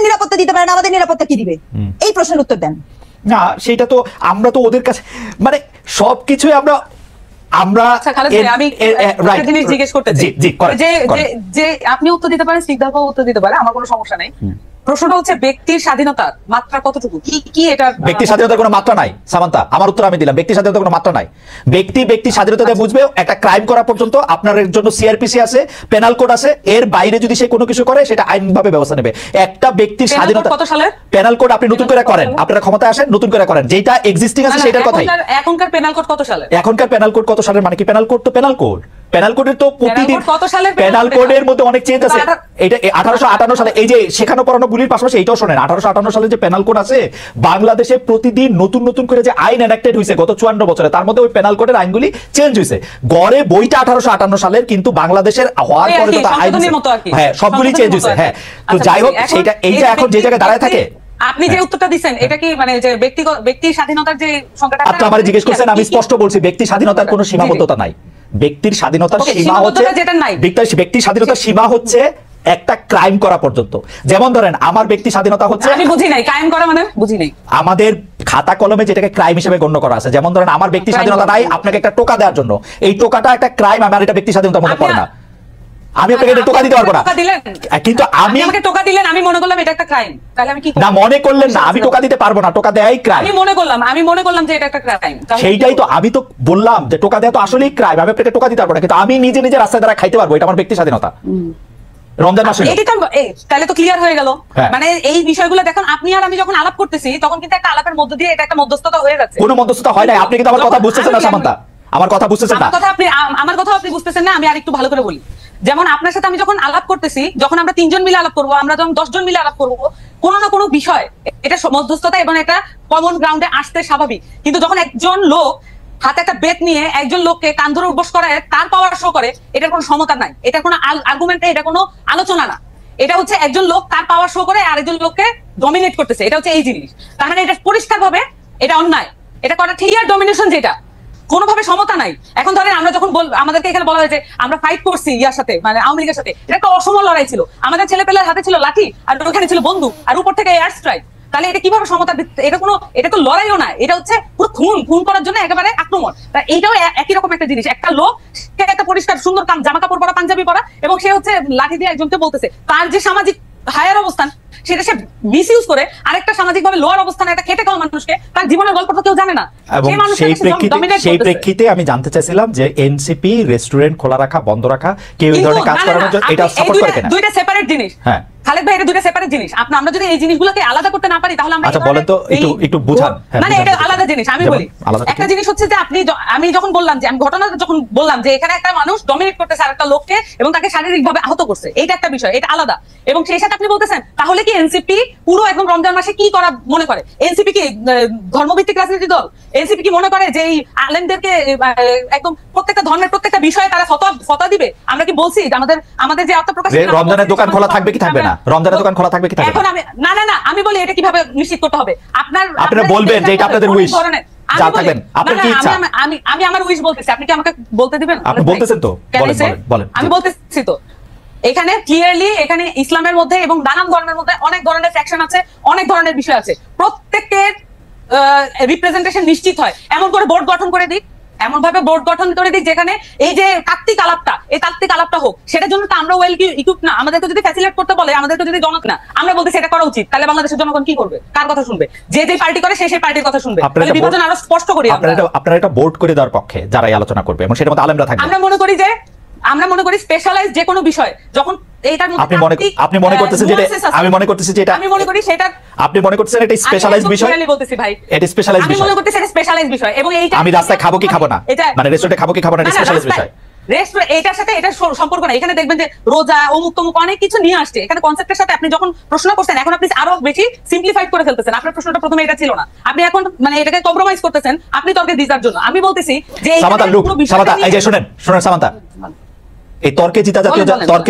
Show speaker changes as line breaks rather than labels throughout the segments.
নিরাপত্তা দিতে পারে না, আমাদের নিরাপত্তা কি দিবে? এই প্রশ্নের উত্তর দেন
না। সেটা তো আমরা তো ওদের কাছে মানে সবকিছুই আমরা
আমি একটা জিনিস জিজ্ঞেস করতে চাই যে আপনি উত্তর দিতে পারেন, স্নিগ্ধাও উত্তর দিতে পারে, আমার কোনো সমস্যা নেই। প্রশ্নটা হচ্ছে ব্যক্তির স্বাধীনতার মাত্রা কতটুকু, কি এটা?
ব্যক্তির স্বাধীনতার কোনো মাত্রা নাই সামান্তা, আমার উত্তর আমি দিলাম। ব্যক্তির স্বাধীনতার কোনো মাত্রা নাই। ব্যক্তি স্বাধীনতা দিয়ে বুঝবে একটা ক্রাইম করা পর্যন্ত আপনার জন্য সিআরপিসি আছে, পেনাল কোড আছে, এর বাইরে যদি সে কোনো কিছু করে সেটা আইনভাবে ব্যবস্থা নেবে। একটা ব্যক্তির স্বাধীনতা
কত সালের
পেনাল কোড আপনি নতুন করে করেন, আপনারা ক্ষমতায় আসেন নতুন করে করেন, যেটা এক্সিস্টিং আছে সেটার কথাই।
এখনকার পেনাল কোড কত সালের?
এখনকার পেনাল কোড কত সালের মানে কি? পেনাল কোড তো পেনাল কোড, পেনাল কোডের তো প্রতিদিন পেনাল কোডের মধ্যে অনেক চেঞ্জ আছে। এটা 1858 সালে এই যে শেখানো পড়ানো বুলির পাশাপাশি এইটাও শোনেন, 1858 সালে যে পেনাল কোড আছে, বাংলাদেশে প্রতিদিন নতুন নতুন করে যে আইন এনাক্টেড হয়েছে গত 54 বছরে, তার মধ্যে ওই পেনাল কোডের আইনগুলি চেঞ্জ হয়েছে। গড়ে বইটা 1858 সালের, কিন্তু বাংলাদেশের হওয়ার পরে তো আইন হ্যাঁ সবগুলি চেঞ্জ হয়েছে। হ্যাঁ, তো যাই হোক সেটা এইটা এখন যে জায়গায় দাঁড়ায় থাকে।
আপনি যে উত্তরটা দিচ্ছেন এটা কি মানে যে ব্যক্তি স্বাধীনতার যে সংখ্যাটা
আপনি আমারে জিজ্ঞেস করছেন, আমি স্পষ্ট বলছি ব্যক্তি স্বাধীনতার কোনো সীমাবদ্ধতা নাই। ব্যক্তির স্বাধীনতার সীমা হচ্ছে ব্যক্তির স্বাধীনতার সীমা হচ্ছে একটা ক্রাইম করা পর্যন্ত। যেমন ধরেন আমার ব্যক্তি স্বাধীনতা হচ্ছে,
আমি বুঝি নাই ক্রাইম করা মানে, বুঝি নাই।
আমাদের খাতা কলমে যেটাকে ক্রাইম হিসেবে গণ্য করা আছে, যেমন ধরেন আমার ব্যক্তি স্বাধীনতা নাই আপনাকে একটা টোকা দেওয়ার জন্য, এই টোকাটা একটা ক্রাইম, আমার এটা ব্যক্তি স্বাধীনতা মনে পড়ে না। আমি আপনাকে এটা টোকা দিতে পারবো না, কিন্তু আমি
আমাকে টোকা দিলেন, আমি মনে করলাম এটা একটা ক্রাইম, তাহলে আমি কি
না মনে করলেন না, আমি টোকা দিতে পারবো না, টোকা দেয়াই ক্রাইম।
আমি মনে করলাম যে এটা একটা ক্রাইম,
সেইটাই তো আমি তো বললাম যে টোকা দেয়া তো আসলেই ক্রাইম, আমি আপনাকে টোকা দিতে পারবো না, কিন্তু আমি নিজে নিজে রাস্তায় দ্বারা খাইতে পারবো, এটা আমার ব্যক্তি স্বাধীনতা। রমজান মাসে
তাহলে তো ক্লিয়ার হয়ে গেল। মানে এই বিষয়গুলো দেখুন, আপনি আর আমি যখন আলাপ করতেছি তখন কিন্তু একটা আলাপের মধ্য দিয়ে এটা একটা মধ্যস্থতা হয়ে যাচ্ছে।
কোনো মধ্যস্থতা হয় না, আপনি কিন্তু আমার কথা বুঝতেছেন না সামান্তা, আমার কথা বুঝতেছেন না।
আমার কথা আপনি বুঝতেছেন না, আমি আরেকটু ভালো করে বলি। যেমন আপনার সাথে আমি যখন আলাপ করতেছি, যখন আমরা 3 জন মিলে আলাপ করবো, আমরা যখন 10 জন মিলে আলাপ করবো, কোনো না কোনো বিষয় এটা মধ্যস্থতা এবং একটা কমন গ্রাউন্ডে আসতে স্বাভাবিক। কিন্তু যখন একজন লোক হাতে একটা বেত নিয়ে একজন লোককে কান ধরে উঠবস করে, তার পাওয়ার শো করে, এটার কোনো সমতা নাই, এটা কোনো আর্গুমেন্ট, এটা কোনো আলোচনা না। এটা হচ্ছে একজন লোক তার পাওয়ার শো করে আরেকজন লোককে ডমিনেট করতেছে, এটা হচ্ছে এই জিনিস। তার মানে এটা পরিষ্কার ভাবে এটা অন্যায়, এটা করা ঠিক আর ডমিনেশন, যেটা কোনোভাবে সমতা নাই। এখন ধরেন আমরা যখন আমাদেরকে এখানে বলা হয়েছে আমরা ফাইট করছি ইয়ার সাথে, মানে আওয়ামী লীগের সাথে, এটা একটা অসম লড়াই ছিল, আমাদের ছেলেপেলের হাতে ছিল লাঠি আর ওখানে ছিল বন্দুক আর উপর থেকে এয়ার স্ট্রাইক, তাহলে এটা কিভাবে সমতা? এটা তো লড়াইও না, এটা হচ্ছে পুরো খুন করার জন্য একেবারে আক্রমণ। তা এইটাও একই রকম একটা জিনিস, একটা লোক সে একটা পরিষ্কার সুন্দর জামা কাপড় পরা, পাঞ্জাবি পরা, এবং সে হচ্ছে লাঠি দিয়ে একজনকে বলতেছে, তার যে সামাজিক হায়ার অবস্থান সেটা সে মিসইউজ করে আরেকটা সামাজিক ভাবে লোয়ার অবস্থানে একটা খেটে খাওয়া মানুষকে, তার জীবনের গল্পটা কেউ জানে না।
সেই প্রেক্ষিতে আমি জানতে চাইছিলাম যে এনসিপি রেস্টুরেন্ট খোলা রাখা, বন্ধ রাখা, কেউ এই ধরনের কাজ করানোর জন্য এটা সাপোর্ট করে কিনা?
দুইটা সেপারেট জিনিস। হ্যাঁ খালেদ ভাই, এটা দুইটা সেপারেট জিনিস। আমরা যদি এই জিনিসগুলোকে আলাদা করতে না পারি তাহলে আমরা
আচ্ছা বলেন তো, একটু বুঝান।
মানে এটা আলাদা জিনিস। আমি বলি একটা জিনিস হচ্ছে যে আমি যখন বললাম যে আমি ঘটনা যখন বললাম যে এখানে একটা মানুষ ডমিনেট করতেছে আরেকটা লোককে এবং তাকে শারীরিকভাবে আহত করছে, এইটা একটা বিষয়, এটা আলাদা। এবং সেই সাথে আপনি বলতেছেন তাহলে কি এনসিপি পুরো একদম রমজান মাসে কি করা মনে করে? এনসিপি কি ধর্মভিত্তিক রাজনীতি দল? এনসিপি কি মনে করে যে এই আলেমদেরকে একদম প্রত্যেকটা ধর্মের প্রত্যেকটা বিষয়ে তারা ফতোয়া দিবে? আমরা কি বলছি যে আমাদের যে আত্মপ্রকাশ,
রমজানের দোকান খোলা থাকবে কি থাকবে না? রমজানের দোকান খোলা থাকবে কি থাকবে না?
এখন আমি না আমি বলি এটা কিভাবে নিশ্চিত করতে হবে?
আপনারা বলবেন যে এটা আপনাদের উইশ, যা থাকবেন আপনার কি ইচ্ছা।
আমি আমার উইশ বলতেছি, আপনি কি আমাকে বলতে দিবেন?
আপনি বলতেছেন তো, বলেন।
আমি বলতেছি তো, এখানে ক্লিয়ারলি এখানে ইসলামের মধ্যে এবং নানান ধর্মের মধ্যে অনেক ধরনের ফ্যাকশন আছে, অনেক ধরনের বিষয় আছে, প্রত্যেকের রিপ্রেজেন্টেশন নিশ্চিত হয়। এমন করে বোর্ড গঠন করে দিক, এমন ভাবে বোর্ড গঠন করে দিক যেখানে এই যে তাত্ত্বিক আলাপটা, এই তাত্ত্বিক আলাপটা হোক। সেটার জন্য তো আমরা ওয়েল ইকুইপ না। আমাদেরকে যদি ফ্যাসিলিটেট করতে বলে, আমাদেরকে যদি জনক না, আমরা বলতে সেটা করা উচিত, তাহলে বাংলাদেশের জনগণ কি করবে? কার কথা শুনবে? যে পার্টি করে সেই পার্টির কথা শুনবে। বিভাজন আরো স্পষ্ট করি।
আপনারা এটা বোর্ড করে দেওয়ার পক্ষে যারাই আলোচনা করবে এবং সেটার মধ্যে আলেমরা থাকবে।
আমরা মনে করি স্পেশালাইজড যে কোনো বিষয় যখন এইটার মধ্যে
আপনি মনে করতেছেন যে আমি মনে করতেছি যে এটা,
আমি মনে করি সেটা
আপনি মনে করতেছেন এটা স্পেশালাইজড বিষয়।
আমি বলতেছি ভাই
এটা স্পেশালাইজড বিষয়।
আমি মনে করতেছি এটা স্পেশালাইজড বিষয় এবং এইটা
আমি রাস্তায় খাবো কি খাবো না, মানে রেস্টুরেন্টে খাবো কি খাবো না, এটা স্পেশালাইজড বিষয়।
রেস্টুরেন্ট এটার সাথে এটা সম্পর্ক না। এখানে দেখবেন যে রোজা অমুক তমুক অনেক কিছু নিয়ে আসছে এখানে কনসেপ্টের সাথে। আপনি যখন প্রশ্ন করছেন এখন আপনি আরো বেশি সিম্পলিফাইড করে ফেলতেছেন। আপনার প্রশ্নটা প্রথমে এটা ছিল না, আপনি এখন মানে এটাকে কম্প্রোমাইজ করতেছেন আপনি তর্কে দিজার জন্য। আমি বলতেছি যে
সামান্তা এই যে শুনেন সামান্তা, এই তর্কে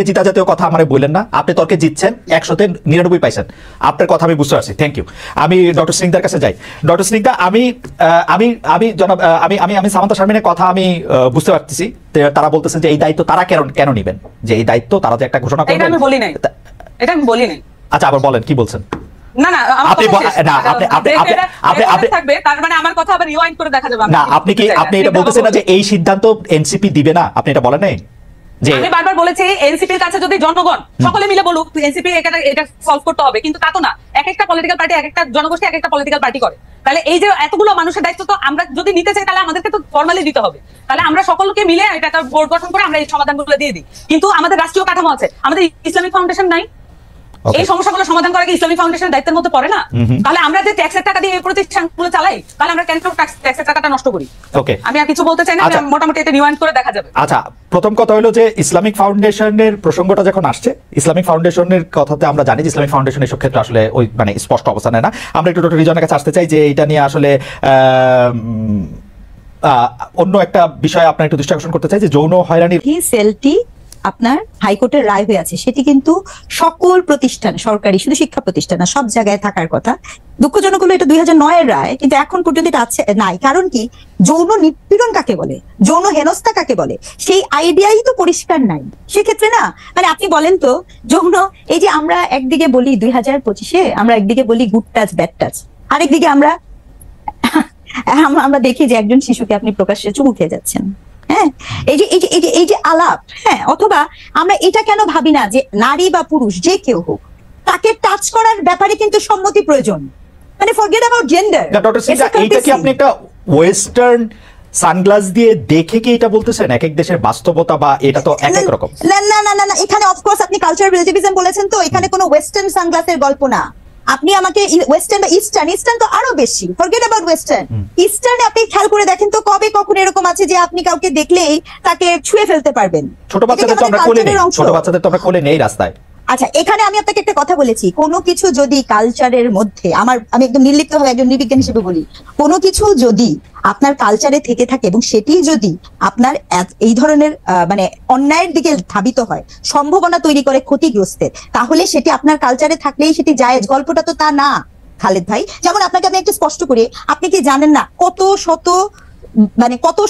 জিতা জাতীয় কথা আমারে বললেন না। আপনি তর্কে জিতছেন, 100তে 99 পাইছেন। আপনার কথা আমি বুঝতে পারছি, থ্যাংক ইউ। আমি ডক্টর স্নিগ্ধার কাছে যাই। ডক্টর স্নিগ্ধা, আমি সামান্তা শারমিনের কথা আমি বুঝতে পারতেছি। তারা বলতেছেন যে এই দায়িত্ব তারা কেন নেবেন, যে এই দায়িত্ব তারা যে একটা ঘোষণা করবেন।
এটা আমি বলি নাই।
আচ্ছা আবার বলেন কি বলছেন।
না না
আপনি না আপনি
থাকবে, তার মানে আমার কথা আবার রিওয়াইন্ড করে দেখা যাবে
না। আপনি কি আপনি এটা বলতেছেন না যে এই সিদ্ধান্ত এনসিপি দিবে না? আপনি এটা বলেন নাই যে
আমি বারবার বলেছি এনসিপির কাছে যদি জনগণ সকলে মিলে বলুক এনসিপি এটা সলভ করতে হবে, কিন্তু তা তো না। এক একটা পলিটিক্যাল পার্টি, এক একটা জনগোষ্ঠী এক একটা পলিটিক্যাল পার্টি করে। তাহলে এই যে এতগুলো মানুষের দায়িত্ব তো আমরা যদি নিতে চাই তাহলে আমাদেরকে তো ফর্মালি দিতে হবে। তাহলে আমরা সকলকে মিলে এটা একটা বোর্ড গঠন করে আমরা এই সমাধানগুলো দিয়ে দিই। কিন্তু আমাদের রাষ্ট্রীয় কাঠামো আছে, আমাদের ইসলামিক ফাউন্ডেশন নাই। এই সমস্যাগুলো সমাধান করা কি ইসলামিক ফাউন্ডেশনের দায়িত্বের মধ্যে পড়ে না? তাহলে আমরা যে ট্যাক্সের টাকা দিয়ে এই প্রতিষ্ঠানগুলো চালাই, তাহলে আমরা কেন ট্যাক্সের টাকাটা নষ্ট করি?
ওকে,
আমি আর কিছু বলতে চাই না, মোটামুটি এটা রিওয়াইন্ড করে দেখা যাবে।
আচ্ছা, প্রথম কথা হলো যে ইসলামিক ফাউন্ডেশনের প্রসঙ্গটা যখন আসছে, ইসলামিক ফাউন্ডেশনের কথাতে আমরা জানি যে ইসলামিক ফাউন্ডেশন এসব ক্ষেত্রে আসলে ওই মানে স্পষ্ট অবস্থান নেয় না। আমরা একটু ডক্টর রিজনের কাছে আসতে চাই যে এটা নিয়ে আসলে অন্য একটা বিষয় আপনার একটু দৃষ্টি আকর্ষণ করতে চাই যে যৌন হয়রানির
সেলটি আপনার হাইকোর্টের রায় হয়ে আছে, সেটি কিন্তু সকল প্রতিষ্ঠান, সরকারি শুধু শিক্ষা প্রতিষ্ঠান না, সব জায়গায় থাকার কথা। দুঃখজনক হলো এটা 2009-এর রায়, কিন্তু এখন পর্যন্ত এটা আছে নাই। কারণ কি, যৌন নিপীড়ন কাকে বলে, যৌন হেনস্থা কাকে বলে, সেই আইডিয়াই তো পরিষ্কার নাই। সেক্ষেত্রে না, মানে আপনি বলেন তো, যৌন, এই যে আমরা একদিকে বলি 2025-এ আমরা একদিকে বলি গুড টাচ ব্যাড টাচ, আরেকদিকে আমরা দেখি যে একজন শিশুকে আপনি প্রকাশ্যে চুমু খেয়ে যাচ্ছেন। হ্যাঁ, এই যে আলাপ, হ্যাঁ, অথবা আমরা এটা কেন ভাবি না যে নারী বা পুরুষ যে কেউ হোক তাকে টাচ করার ব্যাপারে কিন্তু সম্মতি প্রয়োজন, মানে forget about gender.
Doctor Sinha, এইটা কি আপনি একটা ওয়েস্টার্ন সানগ্লাস দিয়ে দেখে কি এটা বলতেছেন? এক এক দেশের বাস্তবতা বা এটা তো এক এক রকম।
না না না না, এখানে অফকোর্স আপনি কালচারাল রিলেটিভিজম বলেছেন, তো এখানে কোনো ওয়েস্টার্ন সানগ্লাসের গল্প না। আপনি আমাকে ওয়েস্টার্ন বা ইস্টার্ন তো আরো বেশি, ফরগেট অ্যাবাউট ওয়েস্টার্ন। ইস্টার্নে আপনি খেয়াল করে দেখেন তো, কবে কখন এরকম আছে যে আপনি কাউকে দেখলেই তাকে ছুঁয়ে ফেলতে পারবেন?
ছোট বাচ্চাদের তো আমরা কোলে নেই, ছোট বাচ্চাদের তো আমরা কোলে নেই রাস্তায়।
আচ্ছা, এখানে আমি আপনাকে একটা কথা বলেছি, কোনো কিছু যদি কালচারের মধ্যে, আমি একদম নির্লিপ্তভাবে একজন নির্বিজ্ঞান হিসেবে বলি, কোনো কিছু যদি আপনার কালচারে থেকে থাকে এবং সেটি যদি আপনার এই ধরনের মানে অন্যায়ের দিকে ধাবিত হয়, সম্ভাবনা তৈরি করে ক্ষতিগ্রস্তের, তাহলে সেটি আপনার কালচারে থাকলেই সেটি জায়েজ। গল্পটা তো তা না খালেদ ভাই। যেমন আপনাকে আমি একটু স্পষ্ট করি, আপনি কি জানেন না কত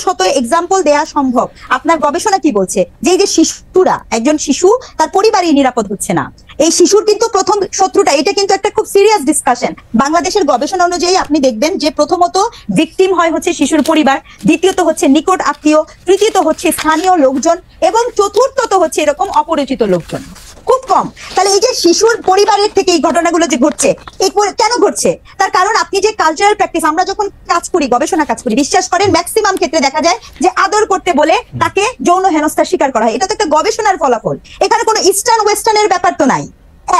শত এক্সাম্পল দেয়া সম্ভব? আপনার গবেষণা কি বলছে যে এই যে শিশুরা, একজন শিশু তার পরিবারই নিরাপদ হচ্ছে না, এই শিশুর কিন্তু প্রথম শত্রুটা, এটা কিন্তু একটা খুব সিরিয়াস ডিসকাশন। বাংলাদেশের গবেষণা অনুযায়ী আপনি দেখবেন যে প্রথমত ভিকটিম হয় হচ্ছে শিশুর পরিবার, দ্বিতীয়ত হচ্ছে নিকট আত্মীয়, তৃতীয়ত হচ্ছে স্থানীয় লোকজন, এবং চতুর্থত হচ্ছে এরকম অপরিচিত লোকজন, খুব কম। তাহলে এই যে শিশুর পরিবারের থেকে এই ঘটনাগুলো যে ঘটছে, এই কেন ঘটছে? তার কারণ আপনি যে কালচারাল প্র্যাকটিস, আমরা যখন কাজ করি, গবেষণা কাজ করি, বিশ্বাস করেন ম্যাক্সিমাম ক্ষেত্রে দেখা যায় যে আদর করতে বলে তাকে যৌন হেনস্থার শিকার করা হয়। এটা তো একটা গবেষণার ফলাফল, এখানে কোনো ইস্টার্ন ওয়েস্টার্নের ব্যাপার তো নাই।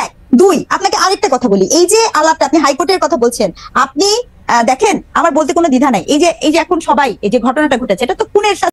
এক, দুই, আপনাকে আরেকটা কথা বলি, এই যে আলাপটা আপনি হাইকোর্টের কথা বলছেন, আপনি দেখেন, আমার বলতে কোনো দ্বিধা নাই, এই যে এখন সবাই এই যে ঘটনাটা ঘটেছে, এটা তো খুনের